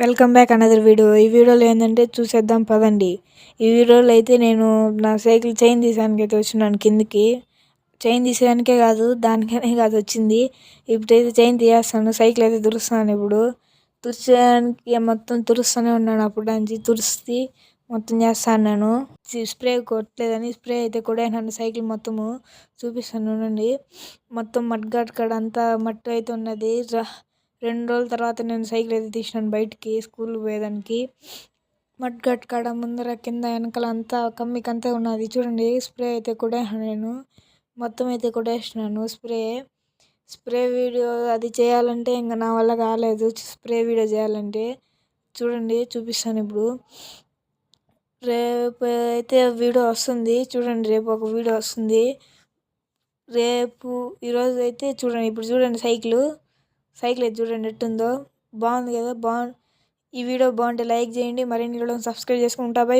Welcome back another video. ఈ వీడియోలో ఏంటంటే చూసేద్దాం పదండి. ఈ వీడియోలో అయితే నేను నా సైకిల్ చైన్ తీసానికి అయితే వచ్చినాను కిందికి. చైన్ తీసేదానికే కాదు, దానికనే కాదు వచ్చింది. ఇప్పుడైతే చైన్ తీయేస్తాను, సైకిల్ అయితే తుడుస్తాను. ఇప్పుడు తుడిచేదానికి మొత్తం తుడుస్తూనే ఉన్నాను. అప్పుడు నుంచి తుడిచి మొత్తం చేస్తాను. నేను స్ప్రే కొట్టలేదని స్ప్రే అయితే కొట్టేసాను సైకిల్ మొత్తము. చూపిస్తాను చూడండి. మొత్తం మడ్గాడ్ కాడ అంతా మట్టి అయితే ఉన్నది. 2 రోజుల తర్వాత నేను సైకిల్ అయితే తీసినాను బయటికి స్కూల్కి పోయేదానికి. మడ్గాడ్ కాడ ముందర కింద వెనకాల అంతా కమ్మికంతా ఉన్నది చూడండి. స్ప్రే అయితే కొట్టేసాను నేను, మొత్తం అయితే కొట్టేసినాను. స్ప్రే వీడియో అది చేయాలంటే ఇంకా నా వల్ల కాలేదు. స్ప్రే వీడియో చేయాలంటే చూడండి, చూపిస్తాను ఇప్పుడు. రేపు అయితే వీడియో వస్తుంది చూడండి. రేపు ఒక వీడియో వస్తుంది. రేపు ఈరోజు అయితే చూడండి. ఇప్పుడు చూడండి సైకిల్ అయితే చూడండి ఎట్టుందో. బాగుంది కదా. ఈ వీడియో బాగుంటే లైక్ చేయండి. మరిన్ని వీడియోలను సబ్స్క్రైబ్ చేసుకుంటా. బై.